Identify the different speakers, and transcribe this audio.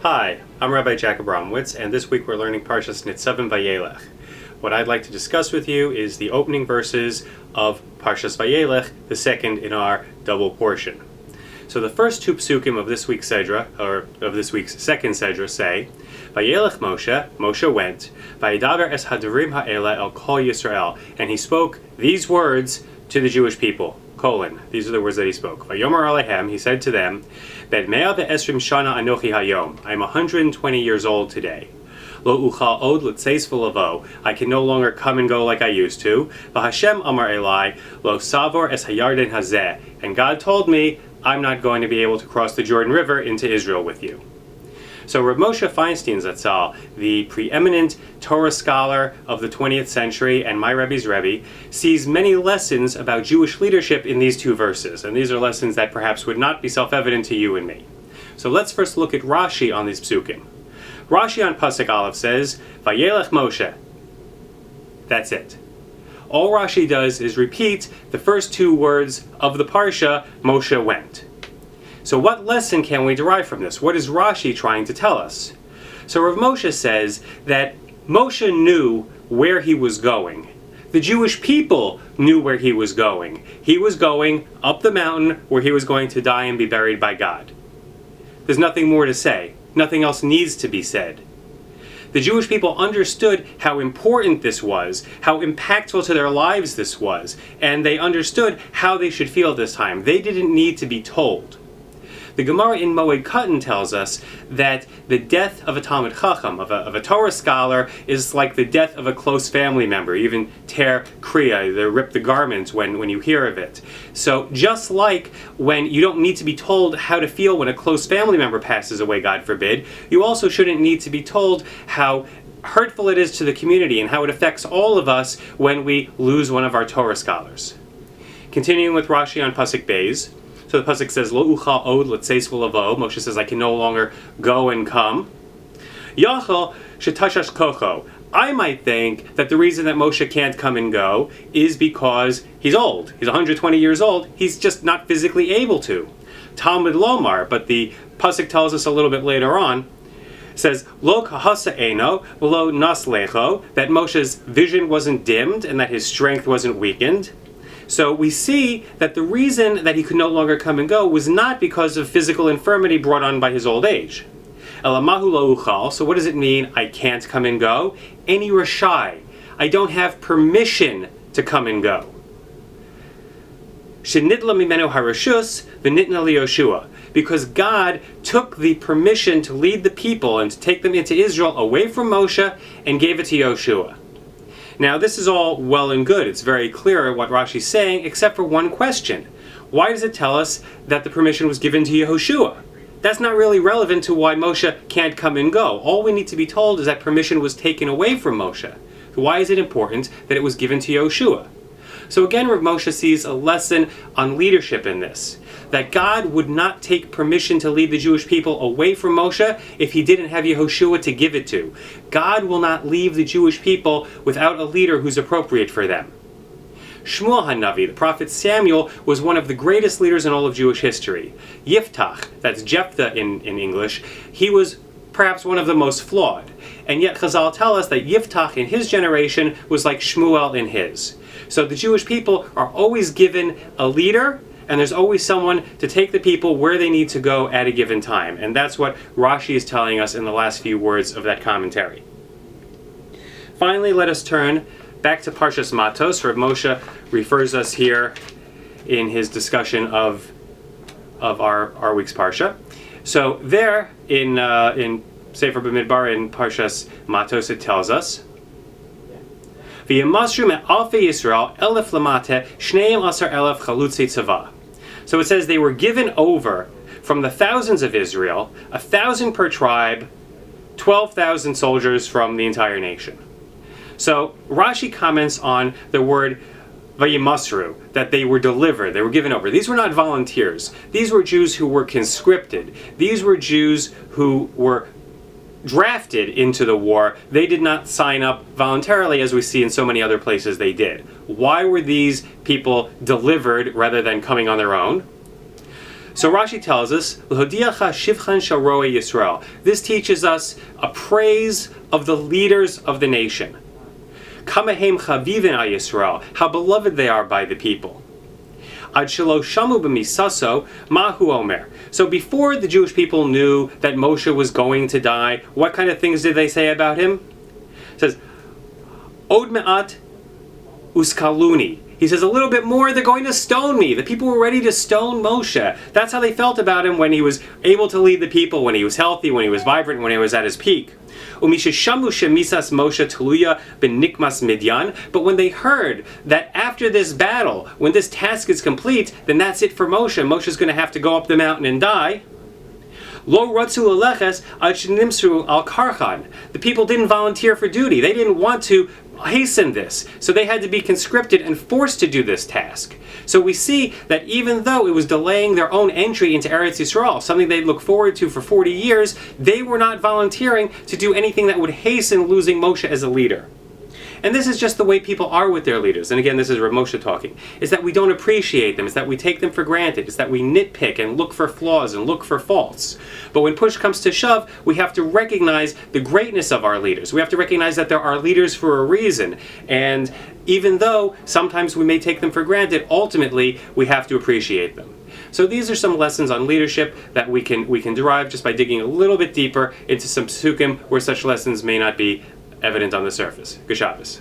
Speaker 1: Hi, I'm Rabbi Jack Abramowitz, and this week we're learning Parshat Nitzavim-Vayelech. What I'd like to discuss with you is the opening verses of Parshat Vayelech, the second in our double portion. So the first two psukim of this week's Sedra, or of this week's second Sedra, say, Vayelech Moshe went, Vayidaber es hadvarim ha'ela el kol Yisrael, and he spoke these words to the Jewish people. These are the words that he spoke. Vayomer alehem, he said to them, Ben mea ve'esrim shana anochi hayom. I am 120 years old today. Lo uchal od l'tzeis v'lavo. I can no longer come and go like I used to. V'Hashem amar elai, lo savor es hayarden hazeh. And God told me, I'm not going to be able to cross the Jordan River into Israel with you. So Rav Moshe Feinstein Zatzal, the preeminent Torah scholar of the 20th century and my Rebbe's Rebbe, sees many lessons about Jewish leadership in these two verses, and these are lessons that perhaps would not be self-evident to you and me. So let's first look at Rashi on these psukim. Rashi on Pasuk Aleph says, Vayelech Moshe. That's it. All Rashi does is repeat the first two words of the Parsha, Moshe went. So what lesson can we derive from this? What is Rashi trying to tell us? So Rav Moshe says that Moshe knew where he was going. The Jewish people knew where he was going. He was going up the mountain where he was going to die and be buried by God. There's nothing more to say. Nothing else needs to be said. The Jewish people understood how important this was, how impactful to their lives this was, and they understood how they should feel this time. They didn't need to be told. The Gemara in Moed Katan tells us that the death of a Talmid Chacham, of a Torah scholar, is like the death of a close family member. Even tear kriya, they rip the garments when you hear of it. So just like when you don't need to be told how to feel when a close family member passes away, God forbid, you also shouldn't need to be told how hurtful it is to the community and how it affects all of us when we lose one of our Torah scholars. Continuing with Rashi on Pasuk Beis. So the pasuk says, Lo uchal od l'tzeis v'lavo. Moshe says, I can no longer go and come. Yachal shetashash kocho. I might think that the reason that Moshe can't come and go is because he's old. He's 120 years old. He's just not physically able to. Talmud lomar, but the pasuk tells us a little bit later on, says, Lo kahasa eno v'lo nas lecho, that Moshe's vision wasn't dimmed and that his strength wasn't weakened. So we see that the reason that he could no longer come and go was not because of physical infirmity brought on by his old age. Elamahu lo uchal. So what does it mean, I can't come and go? Any rashai. I don't have permission to come and go. Shenitla mimenu harashus v'nitna liYoshua. Because God took the permission to lead the people and to take them into Israel away from Moshe and gave it to Yoshua. Now, this is all well and good. It's very clear what Rashi's saying, except for one question. Why does it tell us that the permission was given to Yehoshua? That's not really relevant to why Moshe can't come and go. All we need to be told is that permission was taken away from Moshe. So why is it important that it was given to Yehoshua? So again, Rav Moshe sees a lesson on leadership in this. That God would not take permission to lead the Jewish people away from Moshe if he didn't have Yehoshua to give it to. God will not leave the Jewish people without a leader who's appropriate for them. Shmuel HaNavi, the prophet Samuel, was one of the greatest leaders in all of Jewish history. Yiftach, that's Jephthah in English, he was perhaps one of the most flawed. And yet Chazal tell us that Yiftach in his generation was like Shmuel in his. So the Jewish people are always given a leader, and there's always someone to take the people where they need to go at a given time. And that's what Rashi is telling us in the last few words of that commentary. Finally, let us turn back to Parshas Matos. Rav Moshe refers us here in his discussion of our week's Parsha. So there in Sefer B'Midbar in Parshas Matos it tells us, V'yamasru me'alfei Yisrael elef lamate shneim asar elef chalutzi tzava. So it says they were given over from the thousands of Israel, 1,000 per tribe, 12,000 soldiers from the entire nation. So Rashi comments on the word vayimasru, that they were delivered, they were given over. These were not volunteers. These were Jews who were conscripted. These were Jews who were drafted into the war. They did not sign up voluntarily, as we see in so many other places they did. Why were these people delivered rather than coming on their own? So Rashi tells us, "L'hodiacha shivchan shel ro'ei Yisrael." This teaches us a praise of the leaders of the nation. Kamahem chavivin al Yisrael, how beloved they are by the people. Ad shelo shamu b'misaso mahu omer. So before the Jewish people knew that Moshe was going to die, what kind of things did they say about him? It says, Od me'at uskaluni. He says, a little bit more, they're going to stone me. The people were ready to stone Moshe. That's how they felt about him when he was able to lead the people, when he was healthy, when he was vibrant, when he was at his peak. But when they heard that after this battle, when this task is complete, then that's it for Moshe. Moshe's going to have to go up the mountain and die. The people didn't volunteer for duty. They didn't want to hasten this. So they had to be conscripted and forced to do this task. So we see that even though it was delaying their own entry into Eretz Yisrael, something they'd look forward to for 40 years, they were not volunteering to do anything that would hasten losing Moshe as a leader. And this is just the way people are with their leaders. And again, this is Rav Moshe talking. Is that we don't appreciate them. Is that we take them for granted. Is that we nitpick and look for flaws and look for faults. But when push comes to shove, we have to recognize the greatness of our leaders. We have to recognize that they're our leaders for a reason. And even though sometimes we may take them for granted, ultimately we have to appreciate them. So these are some lessons on leadership that we can derive just by digging a little bit deeper into some psukim where such lessons may not be evident on the surface. Good Shabbos.